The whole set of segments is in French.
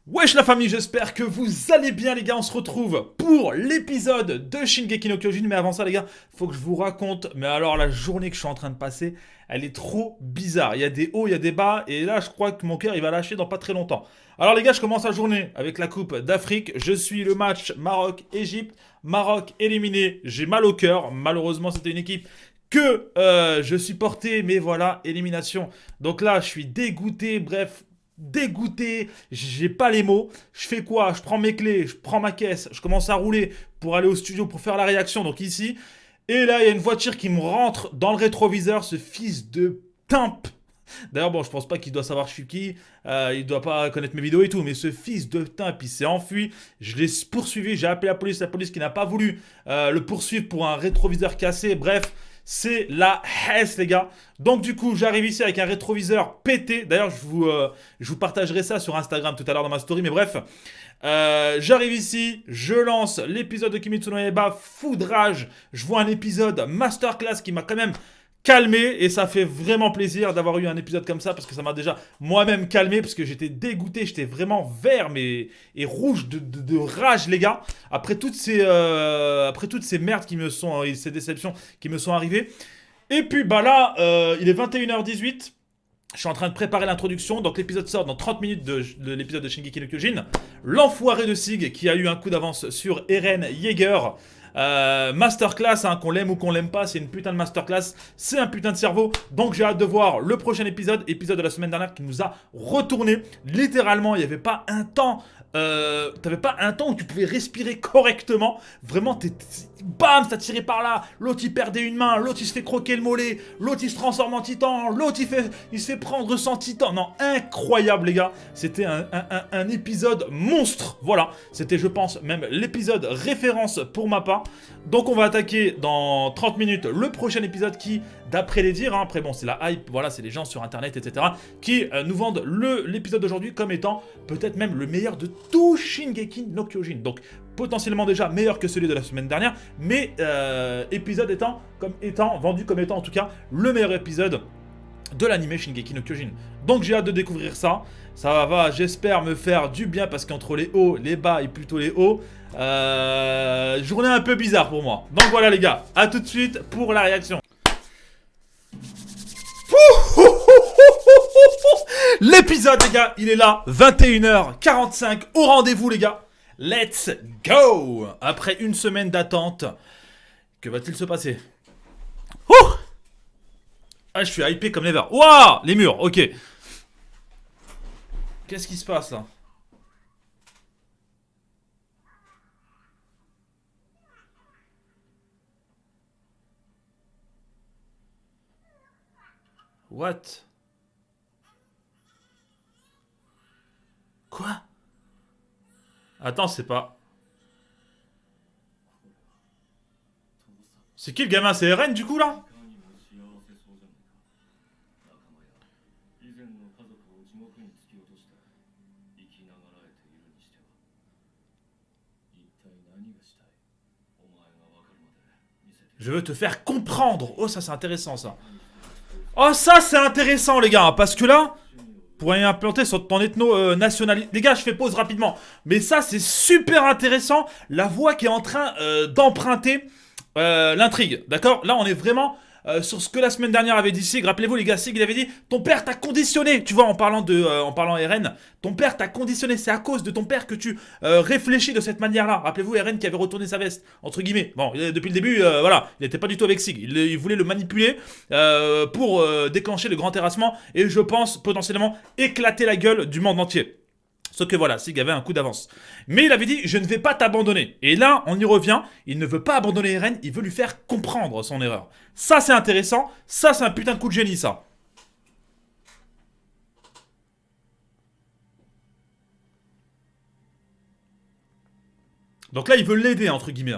Wesh la famille, j'espère que vous allez bien les gars, on se retrouve pour l'épisode de Shingeki no Kyojin. Mais avant ça les gars, faut que je vous raconte, mais alors la journée que je suis en train de passer, elle est trop bizarre. Il y a des hauts, il y a des bas, et là je crois que mon cœur il va lâcher dans pas très longtemps. Alors les gars, je commence la journée avec la Coupe d'Afrique. Je suis le match Maroc-Égypte. Maroc éliminé, j'ai mal au cœur. Malheureusement c'était une équipe que je supportais, mais voilà, élimination. Donc là je suis dégoûté, bref, dégoûté, j'ai pas les mots. Je fais quoi? Je prends mes clés, je prends ma caisse, je commence à rouler pour aller au studio pour faire la réaction, donc ici. Et là, il y a une voiture qui me rentre dans le rétroviseur, ce fils de timp. D'ailleurs, bon, je pense pas qu'il doit savoir je suis qui, il doit pas connaître mes vidéos et tout, mais ce fils de timp, il s'est enfui. Je l'ai poursuivi, j'ai appelé la police qui n'a pas voulu le poursuivre pour un rétroviseur cassé. Bref, c'est la hesse, les gars. Donc, du coup, j'arrive ici avec un rétroviseur pété. D'ailleurs, je vous partagerai ça sur Instagram tout à l'heure dans ma story. Mais bref, j'arrive ici, je lance l'épisode de Kimetsu no Yaiba, foudrage. Je vois un épisode masterclass qui m'a quand même calmé et ça fait vraiment plaisir d'avoir eu un épisode comme ça parce que ça m'a déjà moi-même calmé parce que j'étais dégoûté, j'étais vraiment vert mais et rouge de rage les gars après toutes ces merdes qui me sont et ces déceptions qui me sont arrivées. Et puis bah là il est 21h18. Je suis en train de préparer l'introduction, donc l'épisode sort dans 30 minutes de l'épisode de Shingeki no Kyojin. L'enfoiré de Sig qui a eu un coup d'avance sur Eren Yeager. Masterclass, hein, qu'on l'aime ou qu'on l'aime pas, c'est une putain de masterclass, c'est un putain de cerveau. Donc j'ai hâte de voir le prochain épisode de la semaine dernière qui nous a retourné. Littéralement, il n'y avait pas un temps. T'avais pas un temps où tu pouvais respirer correctement. Vraiment, bam, ça tiré par là. L'autre il perdait une main, l'autre il se fait croquer le mollet, l'autre il se transforme en titan, l'autre il se fait prendre sans titan. Non, incroyable les gars. C'était un épisode monstre. Voilà, c'était je pense même l'épisode référence pour ma part. Donc on va attaquer dans 30 minutes le prochain épisode qui, d'après les dires, hein, après bon c'est la hype, voilà c'est les gens sur internet etc. qui nous vendent l'épisode d'aujourd'hui comme étant peut-être même le meilleur de tout Shingeki no Kyojin. Donc potentiellement déjà meilleur que celui de la semaine dernière, mais épisode étant vendu comme étant en tout cas le meilleur épisode de l'anime Shingeki no Kyojin. Donc j'ai hâte de découvrir ça. Ça va, j'espère me faire du bien parce qu'entre les hauts, les bas et plutôt les hauts, journée un peu bizarre pour moi. Donc voilà les gars, à tout de suite pour la réaction. L'épisode les gars, il est là, 21h45, au rendez-vous les gars. Let's go. Après une semaine d'attente, que va-t-il se passer? Ah, je suis hypé comme never. Waouh, les murs, ok. Qu'est-ce qui se passe là? What? Quoi? Attends, c'est pas... C'est qui le gamin? C'est Eren du coup là? Je veux te faire comprendre. Oh, ça c'est intéressant ça. Oh, ça c'est intéressant les gars. Parce que là, pour aller implanter sur ton ethno nationalité. Les gars, je fais pause rapidement. Mais ça c'est super intéressant. La voix qui est en train d'emprunter l'intrigue. D'accord? Là, on est vraiment sur ce que la semaine dernière avait dit Sig. Rappelez-vous, les gars, Sig, il avait dit ton père t'a conditionné. Tu vois, en parlant Eren, ton père t'a conditionné. C'est à cause de ton père que tu réfléchis de cette manière-là. Rappelez-vous, Eren qui avait retourné sa veste, entre guillemets. Bon, depuis le début, voilà, il n'était pas du tout avec Sig. Il voulait le manipuler pour déclencher le grand terrassement et je pense potentiellement éclater la gueule du monde entier. Sauf que voilà, Sig avait un coup d'avance. Mais il avait dit, je ne vais pas t'abandonner. Et là, on y revient, il ne veut pas abandonner Eren, il veut lui faire comprendre son erreur. Ça, c'est intéressant, ça, c'est un putain de coup de génie, ça. Donc là, il veut l'aider, entre guillemets.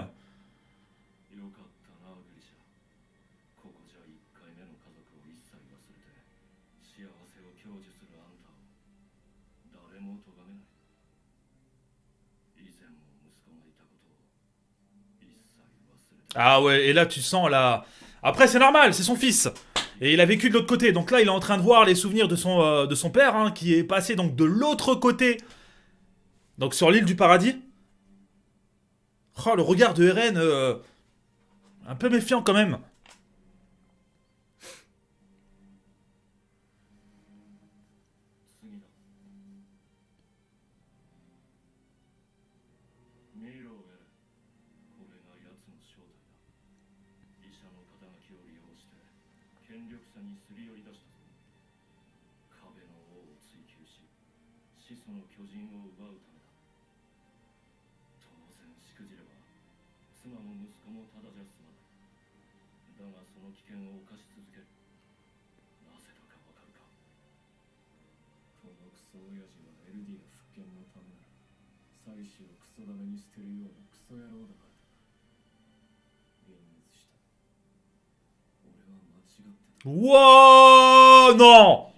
Ah ouais, et là, tu sens la... Après, c'est normal, c'est son fils. Et il a vécu de l'autre côté. Donc là, il est en train de voir les souvenirs de son père, hein, qui est passé donc de l'autre côté Donc sur l'île du paradis. Oh, le regard de Eren, un peu méfiant quand même. 次だ。見ろエレン。これが奴の正体だ。医者の肩書きを利用して権力者にすり寄り出したぞ。壁の王を追求し、始祖の巨人を奪うためだ。当然しくじれば妻も息子もただじゃ済まない。だがその危険を冒し続ける。なぜだかわかるか。このクソ親父はエルディの復権のためなら妻子をクソダメに捨てるようなクソ野郎だからだ。幻滅した。俺は間違ってた。Wouah, non.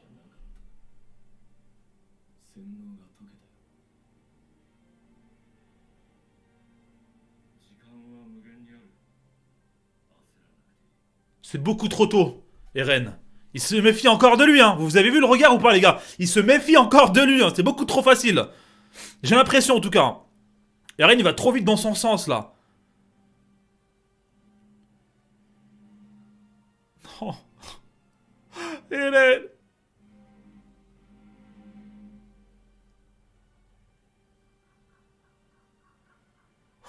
洗脳が解けたよ。時間は無限にある。焦らなくていい。 C'est beaucoup trop tôt, Eren. Il se méfie encore de lui, hein. Vous avez vu le regard ou pas, les gars? Il se méfie encore de lui, hein. C'est beaucoup trop facile. J'ai l'impression, en tout cas. Eren, il va trop vite dans son sens, là. Oh. Eren.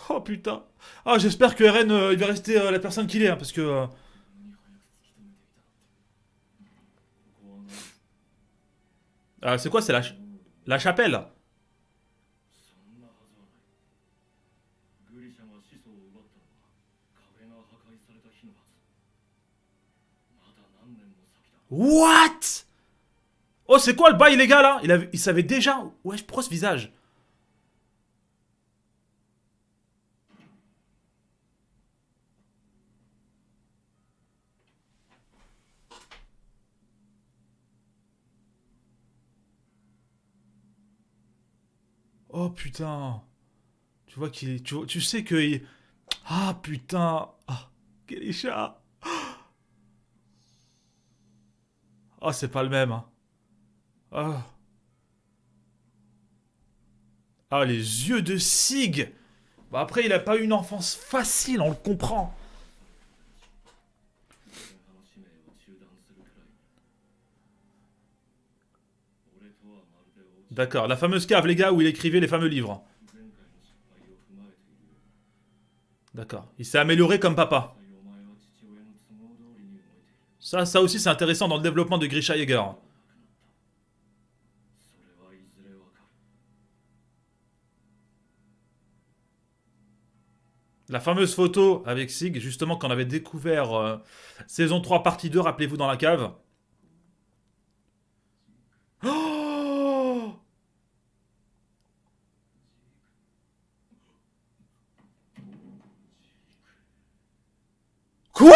Oh, putain. Ah, j'espère que Eren, il va rester la personne qu'il est, hein, parce que... ここはな、 c'est quoi? C'est la chapelle. そんなはずはない。グリシャが始祖を奪ったのは壁が破壊された日のはず。まだ何年も先だ。 What? Oh, c'est quoi le bail, les gars, là? Il savait déjà... Ouais, pourquoi ce visage? Oh, putain. Tu vois qu'il... Tu sais que... Ah, putain. Ah, Kelisha. Ah, c'est pas le même, hein. Ah. Ah, les yeux de Sig. Bah après, il a pas eu une enfance facile, on le comprend. 前半使命を中断するくらい。俺とはまるで大違い。 D'accord, la fameuse cave, les gars, où il écrivait les fameux livres. 前回の失敗を踏まえているようだ。 D'accord. Il s'est amélioré comme papa. 実際お前は父親の都合通りに動いている。 Ça aussi, c'est intéressant dans le développement de Grisha Yeager. 亡くなった。それはいずれわかる。 La fameuse photo avec Sig, justement, qu'on avait découvert saison 3, partie 2, rappelez-vous, dans la cave. Oh! Quoi?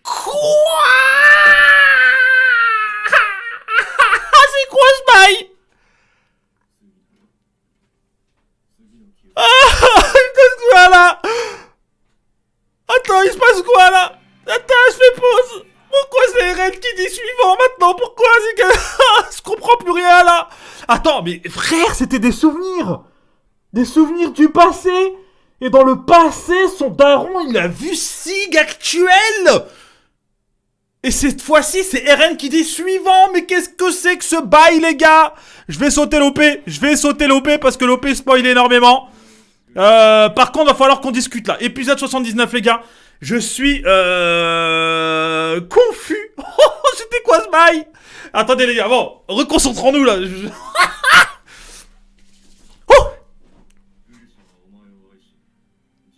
Quoi? C'est quoi ce bail? Ah, il se passe quoi là? Attends, il se passe quoi là? Attends, je fais pause. Pourquoi c'est Eren qui dit suivant maintenant? Pourquoi c'est que... Je comprends plus rien là. Attends, mais frère, c'était des souvenirs. Des souvenirs du passé. Et dans le passé, son daron, il a vu Sig actuel. Et cette fois-ci, c'est Eren qui dit suivant. Mais qu'est-ce que c'est que ce bail, les gars? Je vais sauter l'OP. Je vais sauter l'OP parce que l'OP spoil énormément. Par contre, va falloir qu'on discute là. Épisode 79, les gars. Je suis confus. C'était quoi ce bail? Attendez, les gars. Bon, reconcentrons-nous là. Oh! グリシャはお前を愛し、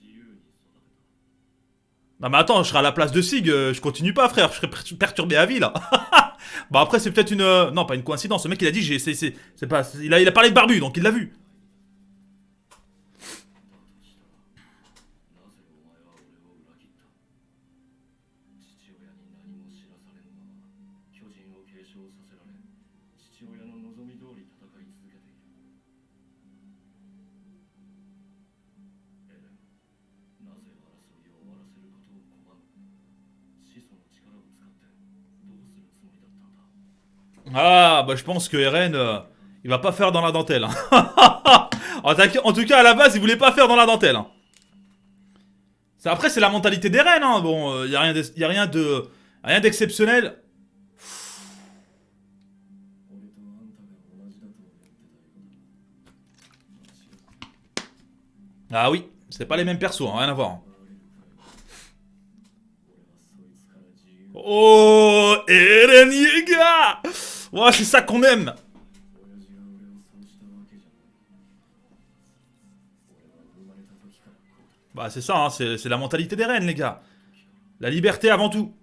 自由に育てた。 Non mais attends, je serai à la place de Sig, je continue pas frère, je serais perturbé à vie là. Bon après c'est peut-être une... non pas une coïncidence, ce mec il a dit, c'est pas... Il a parlé de Barbu, donc il l'a vu. なぜお前は俺を裏切った。父親に何も知らされぬまま巨人を継承承させられ父親の望み通り戦い続けている。エレン、なぜ争いを終わらせることを拒む？始祖の力を使ってどうするつもりだったんだ？ Ah, bah je pense que Eren, il va pas faire dans la dentelle. Hein. En tout cas, à la base, il voulait pas faire dans la dentelle. Hein. Après, c'est la mentalité d'Eren. Hein. Bon, y a rien de, rien d'exceptionnel. Ah oui, c'est pas les mêmes persos, hein, rien à voir. Hein. Oh, Eren Yeager! Ouais, c'est ça qu'on aime. Bah c'est ça, hein, c'est la mentalité d'Eren, les gars. La liberté avant tout.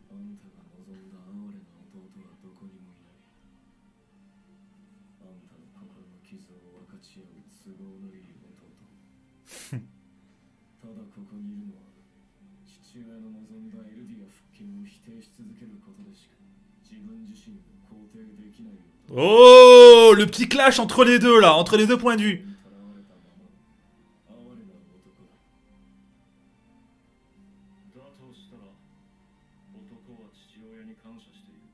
Oh, le petit clash entre les deux là, entre les deux points de vue. だとしたら男は父親に感謝している。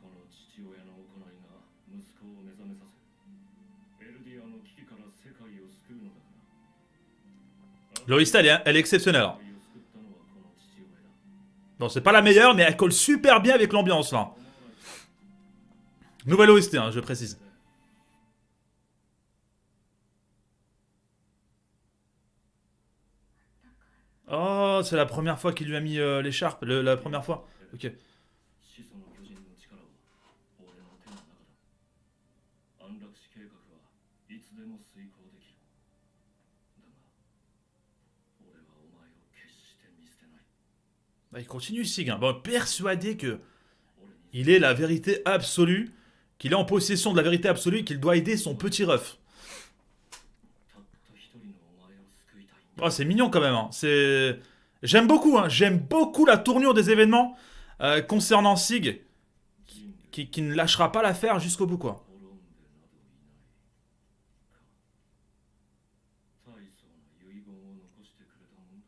この父親の行いが息子を目覚めさせエルディアの危機から世界を救うのだから。 Lorista, elle est exceptionnelle. 世界を救ったのはこの父親だ。 Bon, c'est pas la meilleure, mais elle colle super bien avec l'ambiance là. Nouvelle OST, hein, je précise. Oh, c'est la première fois qu'il lui a mis l'écharpe, la première fois. Ok. 始祖の巨人の力は俺の手の中だ。安楽死計画はいつでも遂行できる。だが俺はお前を決して見捨てない。 Bah, il continue Sig, hein. Bon, persuadé que il est la vérité absolue, qu'il est en possession de la vérité absolue et qu'il doit aider son petit ref. たった一人のお前を救いたいんだ。 Oh, c'est mignon quand même. Hein. C'est... J'aime beaucoup, hein. J'aime beaucoup la tournure des événements concernant Sig, 人類 qui ne lâchera pas l'affaire jusqu'au bout, quoi. 滅んでなどいないか。大層な遺言を残してくれたもんだ。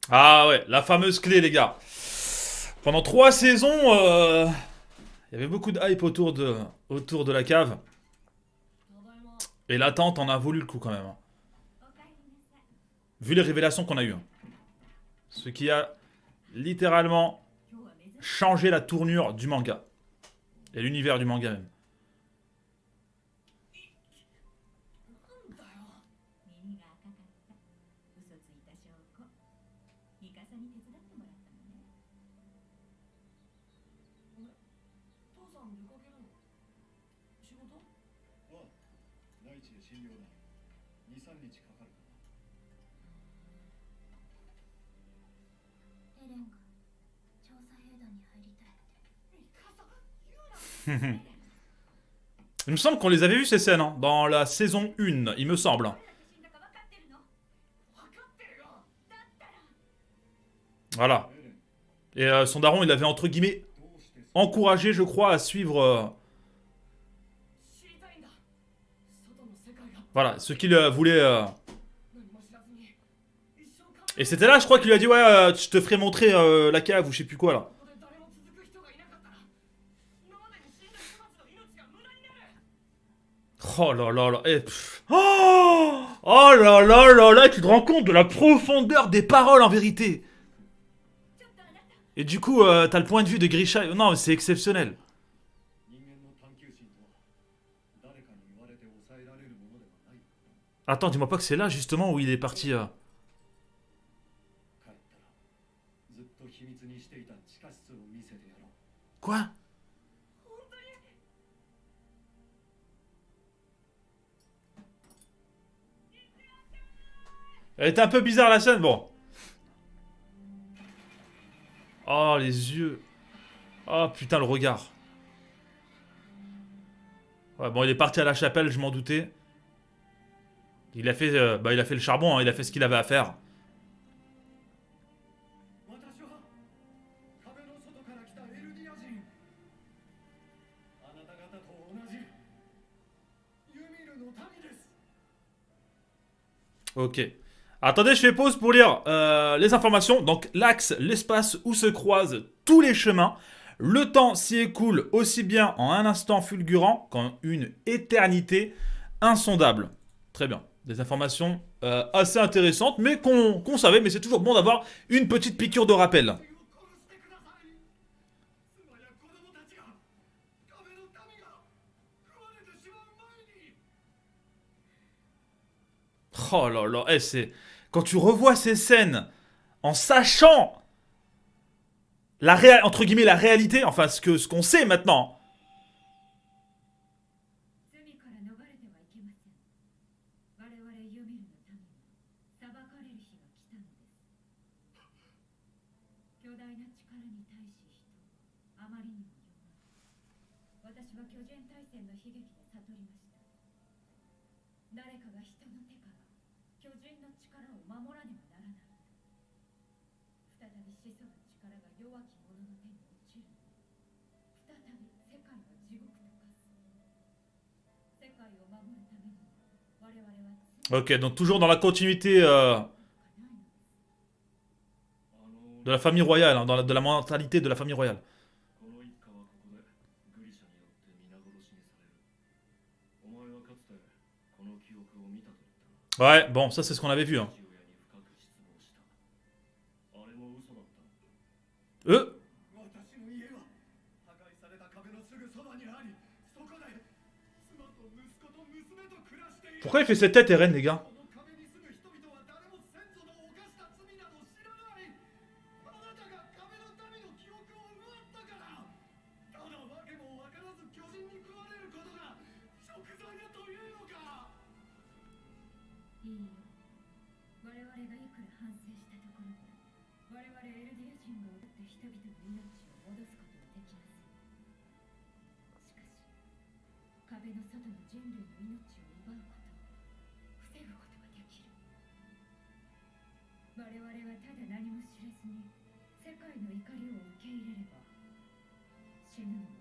Ah ouais, la fameuse clé, les gars. Pendant 3 saisons, il y avait beaucoup de hype autour de la cave. Et l'attente en a voulu le coup quand même. Hein. Vu les révélations qu'on a eues. Hein. Ce qui a littéralement changé la tournure du manga. Et l'univers du manga même. 耳が赤かった。嘘ついた証拠。イカサに手伝ってもらったのね。父さん出かけるの？仕事？ああ、内地で診療だ。2、3日かかるかな。エレンが調査兵団に入りたいって。イカサ言うな。 Il me semble qu'on les avait vus ces scènes, hein, dans la saison 1, il me semble. Hein. 死んだか分かってるの？分かってるよ。だったら。 Voilà. エレン、 Et son daron, il l'avait entre guillemets どうしてそ encouragé, je crois, à suivre... 知りたいんだ。外の世界が voilà, ce qu'il voulait... 何も知らずに一生考え Et c'était là, je crois qu'il lui a dit, ouais, je te ferai montrer la cave ou je sais plus quoi, là. ここで誰も続く人がいなかったら今までに死んだ人たちの命が無駄になる。 Oh là là là, oh là là là là, tu te rends compte de la profondeur des paroles en vérité. ちょっとあなた。 Et du coup, t'as le point de vue de Grisha. Non, c'est exceptionnel. 人間の探求心とは誰かに言われて抑えられるものではない。 Attends, dis-moi pas que c'est là justement où il est parti. 帰ったらずっと秘密にしていた地下室を見せてやろう。 Quoi? Elle était un peu bizarre la scène, bon. Oh, les yeux. Oh putain, le regard. Ouais, bon, il est parti à la chapelle, je m'en doutais. Il a fait le charbon, hein, il a fait ce qu'il avait à faire. 私は壁の外から来たエルディア人。あなた方と同じユミルの民です。 Ok. Attendez, je fais pause pour lire les informations. Donc, l'axe, l'espace où se croisent tous les chemins. Le temps s'y écoule aussi bien en un instant fulgurant qu'en une éternité insondable. Très bien. Des informations assez intéressantes, mais qu'on savait. Mais c'est toujours bon d'avoir une petite piqûre de rappel. 殺してください。妻や子供たちが壁の民が食われてしまう前に。 Oh là là, c'est... Quand tu revois ces scènes en sachant entre guillemets la réalité, enfin ce qu'on sait maintenant. 罪から逃れてはいけません。我々ユミルの民は裁かれる日が来たのです。巨大な力に対し人はあまりにも弱い。私は巨人大戦の悲劇で悟りました。誰かが人の手から巨人の力を守らねばならない。再び始祖の力が弱き者の手に落ちる。再び世界は地獄と化す。世界を守るために我々は Ok, donc toujours dans la continuité de la famille royale, hein, de la mentalité de la famille royale. この一家はここでグリシャによって皆殺しにされる。お前はかつてこの記憶を見たと言ったな。 Ouais, bon, ça c'est ce qu'on avait vu. Hein. 父親に深く失望した。あれも嘘だったの。 私の家は破壊された壁のすぐそばにあり、そこで妻と息子と娘と暮らしている。 Pourquoi il fait cette tête, Eren, les gars? この壁に住む人々は誰も先祖の犯した罪など知らない。あなたが壁の民の記憶を奪ったから。ただ訳も分からず巨人に食われることが食材だというのか。いいよ。我々がいくら反省したところで、我々エルディア人が奪った人々の命を戻すことはできません。しかし、壁の外の人類の命を奪うことを防ぐことができる。我々はただ何も知らずに世界の怒りを受け入れれば、死ぬのは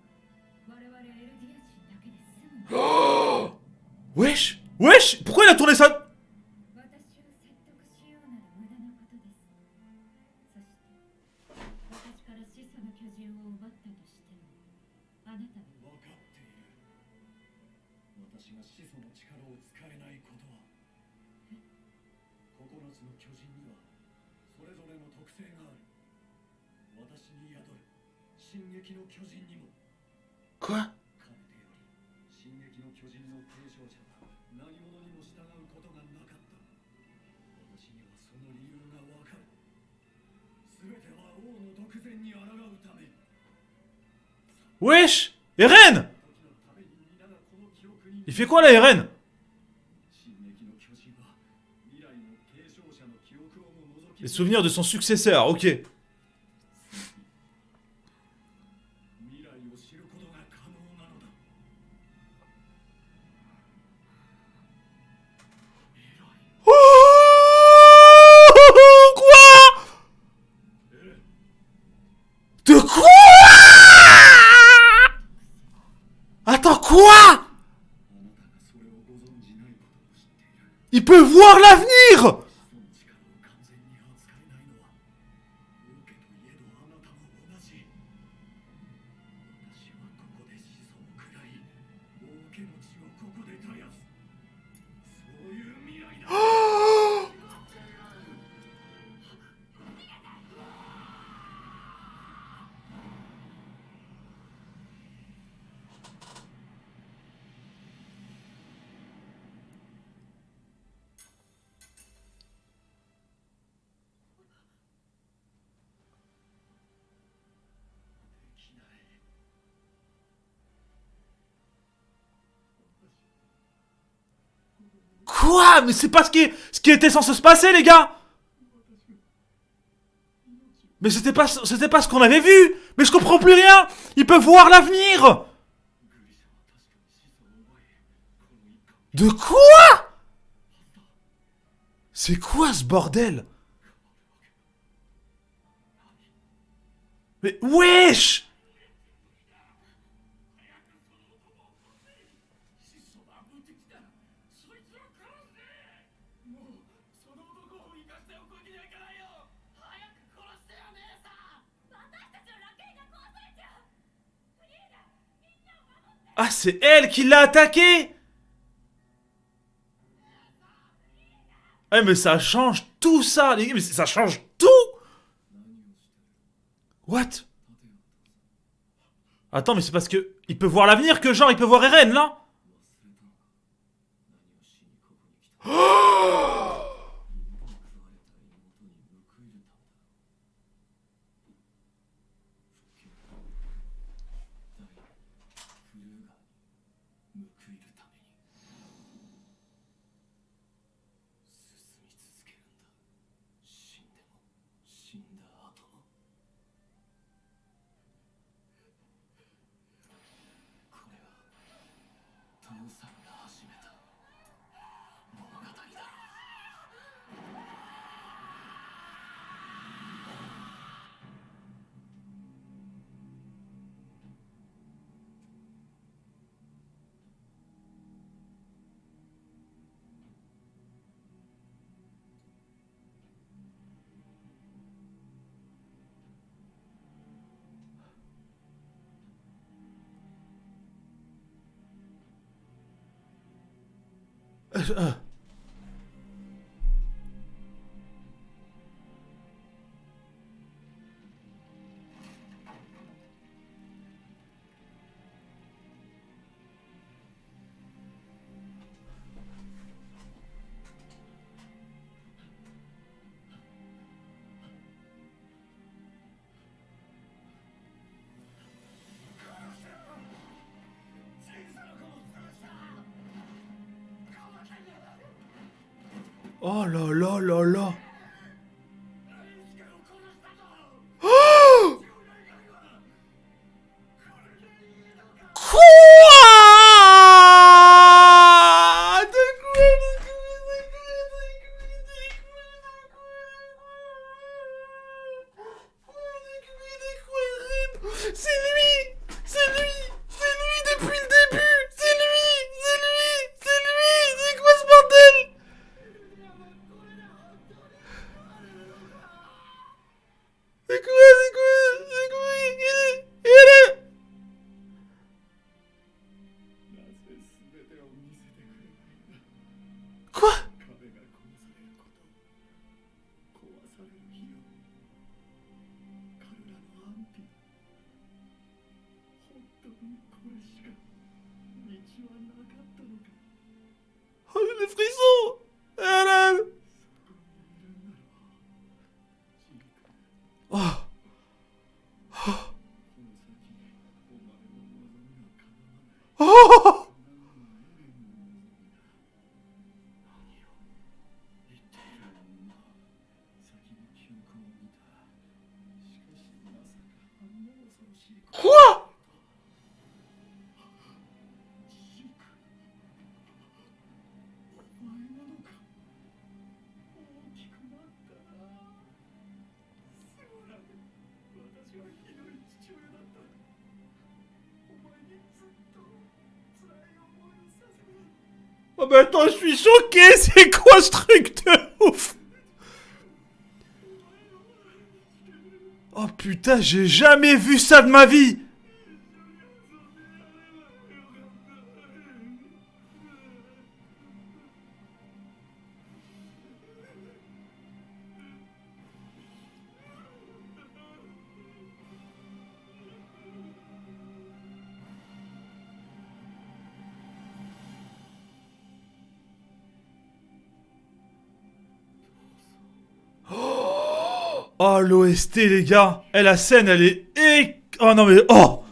我々エルディア人だけで済むの。 Wesh! Wesh! Pourquoi il a tourné ça? 私を説得しようなら無駄なことです。そして、私から始祖の巨人を奪ったとしても、あなたは分かっている。私が始祖の力を使えないことは、9つの巨人にはそれぞれの特性がある。私に宿る進撃の巨人にも。 Quoi? かねてより進撃の巨人の継承者は何者にも従うことがなかった。私にはその理由がわかる。すべては王の独善に抗うため。 Wesh! Eren! 時のために皆がこの記憶に。 Il fait quoi là, Eren? 進撃の巨人は未来の継承者の記憶をも除き。 Les souvenirs de son successeur, ok. 未来を知ることが可能なのだ。偉い。 Quoi? De quoi? Attends, quoi? あなたがそれをご存じないことを知っている。 Il peut voir l'avenir! その力を完全に扱えないのは王家といえどあなたも同じ。私はここで子孫を食らい王家の血をここで絶やす。そういう未来だ。 Quoi? Mais c'est pas ce qui était censé se passer, les gars! Mais c'était pas ce qu'on avait vu! Mais je comprends plus rien! Ils peuvent voir l'avenir! グリシャは確かに子孫を奪 De quoi? C'est quoi ce bordel? Mais wesh! 質素な無敵だ。そいつを殺せ。もうその男を生かしておくわけにはいかないよ。早く殺してよ姉さん。私たちのラケイが壊されちゃう。フリーダ、みんなを守って。 Ah, c'est elle qui l'a attaqué! Eh, mais ça change tout ça, les gars, mais ça change tout! What? Attends, mais c'est parce que il peut voir l'avenir que genre il peut voir Eren là? Oh là là là là. Oh! Quoi? C'est lui! C'est lui! C'est lui depuis le début! C'est lui! C'est lui! C'est lui! C'est quoi ce bordel? C'est quoi? C'est quoi? C'est quoi? Il est... なぜ全てを見せてくれないんだ。 Quoi? 壁が殺されること、壊される日を、彼らの安否、本当にこれしか道はなかったのか。 Oh, j'ai des frissons! Eren! そこにいるんだろう。ジーク、 Oh! この先、お前の望みは叶わない。 Oh! 言っている女、先に記憶を見た。しかしまさかあんな恐ろしいこと。 Quoi? ジーク、お前なのか。大きくなったな。すまない。私はひどい父親だった。お前にずっと辛い思いをさせて。 Oh mais attends, je suis choqué! C'est quoi ce truc de ouf? Oh putain, j'ai jamais vu ça de ma vie! Oh, l'OST, les gars! Eh, la scène, elle est... Oh non mais... Oh!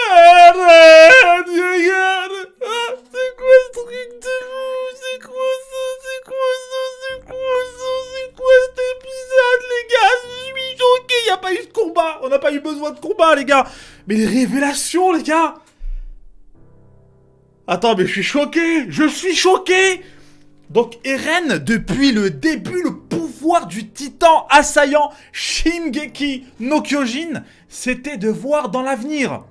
Arrête, regarde! Ah, c'est quoi ce truc de fou? C'est quoi ça? On n'a pas eu besoin de combat, les gars. Mais les révélations, les gars. Attends, mais je suis choqué. Je suis choqué. Donc Eren, depuis le début, le pouvoir du titan assaillant Shingeki no Kyojin, c'était de voir dans l'avenir.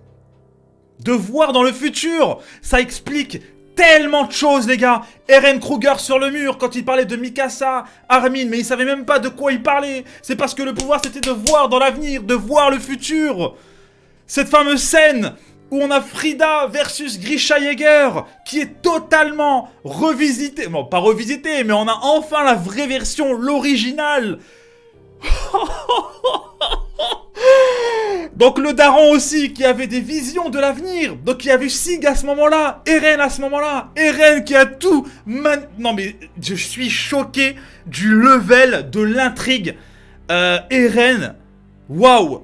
De voir dans le futur. Ça explique tellement de choses, les gars. Eren Kruger sur le mur, quand il parlait de Mikasa, Armin, mais il savait même pas de quoi il parlait. C'est parce que le pouvoir, c'était de voir dans l'avenir, de voir le futur. Cette fameuse scène où on a Frida versus Grisha Yeager, qui est totalement revisitée. Bon, pas revisitée, mais on a enfin la vraie version, l'original. Donc le daron aussi, qui avait des visions de l'avenir. Donc qui a vu Sig à ce moment-là, Eren à ce moment-là. Eren qui a tout... Non mais, je suis choqué du level de l'intrigue. Eren... Waouh.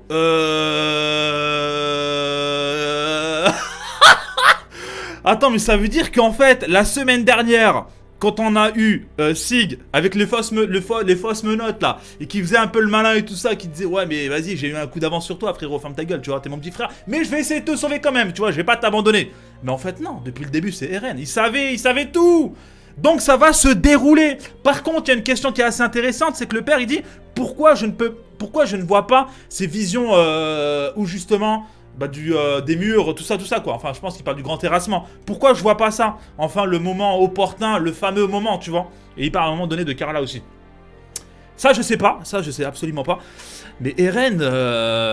Attends, mais ça veut dire qu'en fait, la semaine dernière, quand on a eu Sig avec les fausses menottes là, et qui faisait un peu le malin et tout ça, qui disait ouais mais vas-y, j'ai eu un coup d'avance sur toi frérot, ferme ta gueule, tu vois, t'es mon petit frère, mais je vais essayer de te sauver quand même, tu vois, je vais pas t'abandonner. Mais en fait non, depuis le début c'est Eren, il savait tout. Donc ça va se dérouler. Par contre, il y a une question qui est assez intéressante, c'est que le père il dit pourquoi je ne vois pas ces visions où justement des murs, tout ça quoi. Enfin, je pense qu'il parle du grand terrassement. Pourquoi je vois pas ça? Enfin, le moment opportun, le fameux moment, tu vois. Et il parle à un moment donné de Karla aussi. Ça, je sais pas. Ça, je sais absolument pas. Mais Eren,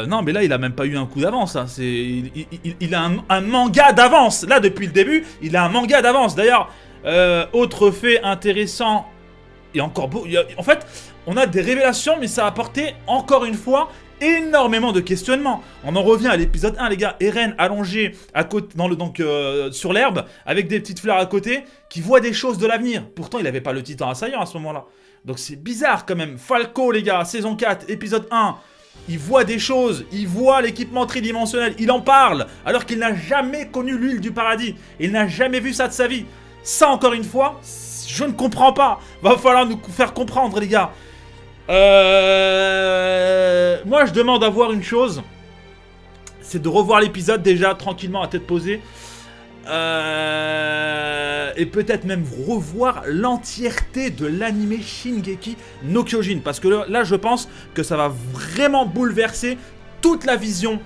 non, mais là, il a même pas eu un coup d'avance. Hein. Il a un manga d'avance. Là, depuis le début, il a un manga d'avance. D'ailleurs, autre fait intéressant, et encore beau. En fait, on a des révélations, mais ça a apporté, encore une fois, énormément de questionnements. On en revient à l'épisode 1, les gars. Eren allongé à côté, sur l'herbe, avec des petites fleurs à côté, qui voit des choses de l'avenir. Pourtant, il n'avait pas le titan assaillant à ce moment-là. Donc c'est bizarre quand même. Falco, les gars, saison 4, épisode 1. Il voit des choses, il voit l'équipement tridimensionnel, il en parle, alors qu'il n'a jamais connu l'huile du paradis. Il n'a jamais vu ça de sa vie. Ça, encore une fois, je ne comprends pas. Va falloir nous faire comprendre, les gars. Moi, je demande à voir une chose. C'est de revoir l'épisode déjà, tranquillement, à tête posée. Et peut-être même revoir l'entièreté de l'anime Shingeki no Kyojin. Parce que là, je pense que ça va vraiment bouleverser toute la vision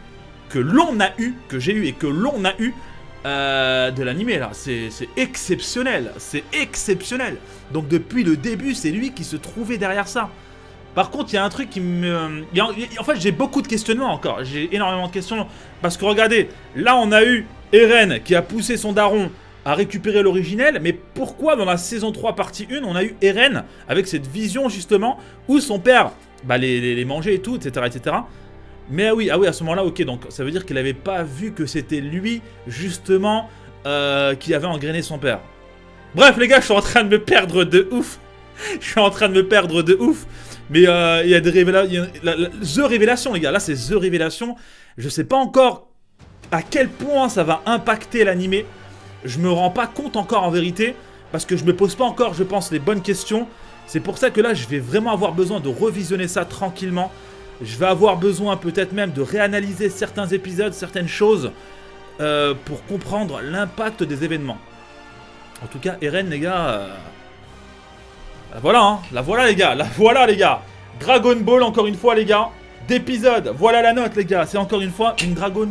que l'on a eue, que j'ai eue et que l'on a eue de l'anime là. C'est exceptionnel. C'est exceptionnel. Donc depuis le début, c'est lui qui se trouvait derrière ça. Par contre, il y a un truc qui me... En fait, j'ai beaucoup de questionnements encore. J'ai énormément de questions. Parce que regardez, là, on a eu Eren qui a poussé son daron à récupérer l'originel. Mais pourquoi dans la saison 3, partie 1, on a eu Eren avec cette vision, justement, où son père les mangeait et tout, etc., etc. Mais ah oui, à ce moment-là, ok. Donc, ça veut dire qu'il n'avait pas vu que c'était lui, justement, qui avait engrainé son père. Bref, les gars, je suis en train de me perdre de ouf. Mais il y a des révélations. The Révélation, les gars. Là, c'est The Révélation. Je sais pas encore à quel point ça va impacter l'animé. Je me rends pas compte encore en vérité. Parce que je me pose pas encore, je pense, les bonnes questions. C'est pour ça que là, je vais vraiment avoir besoin de revisionner ça tranquillement. Je vais avoir besoin peut-être même de réanalyser certains épisodes, certaines choses. Pour comprendre l'impact des événements. En tout cas, Eren, les gars... La voilà, hein. La voilà, les gars. Dragon Ball, encore une fois, les gars. D'épisode. Voilà la note, les gars. C'est encore une fois une Dragon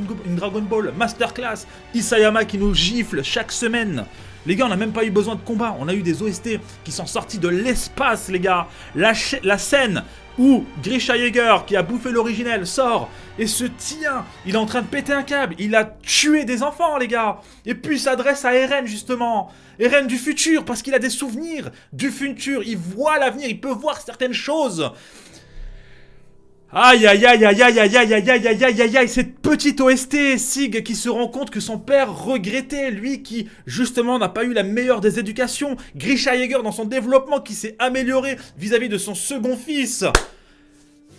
Ball Masterclass. Isayama qui nous gifle chaque semaine. Les gars, on n'a même pas eu besoin de combat. On a eu des OST qui sont sortis de l'espace, les gars. La scène où Grisha Yeager, qui a bouffé l'originel, sort et se tient. Il est en train de péter un câble. Il a tué des enfants, les gars. Et puis il s'adresse à Eren, justement. Eren du futur, parce qu'il a des souvenirs du futur. Il voit l'avenir, il peut voir certaines choses. Aïe aïe aïe aïe aïe aïe aïe aïe aïe aïe aïe aïe aïe, cette petite OST, Sig qui se rend compte que son père regrettait, lui qui justement n'a pas eu la meilleure des éducations, Grisha Yeager dans son développement qui s'est amélioré vis-à-vis de son second fils.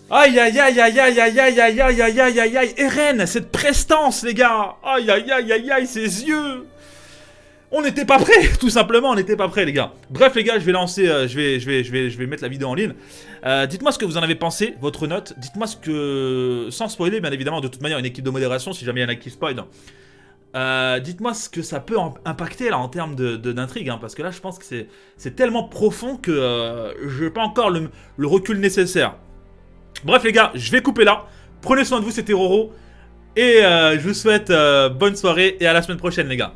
Aïe aïe aïe aïe aïe aïe aïe aïe aïe aïe aïe aïe aïe, Eren, cette prestance les gars, aïe aïe aïe aïe aïe, ses yeux. On n'était pas prêts, tout simplement, on n'était pas prêts, les gars. Bref, les gars, je vais lancer, je vais mettre la vidéo en ligne. Dites-moi ce que vous en avez pensé, votre note. Dites-moi ce que, sans spoiler, bien évidemment, de toute manière, une équipe de modération, si jamais il y en a qui spoil. Dites-moi ce que ça peut impacter là en termes d'intrigue, hein, parce que là, je pense que c'est tellement profond que je n'ai pas encore le recul nécessaire. Bref, les gars, je vais couper là. Prenez soin de vous, c'était Roro. Et je vous souhaite bonne soirée et à la semaine prochaine, les gars.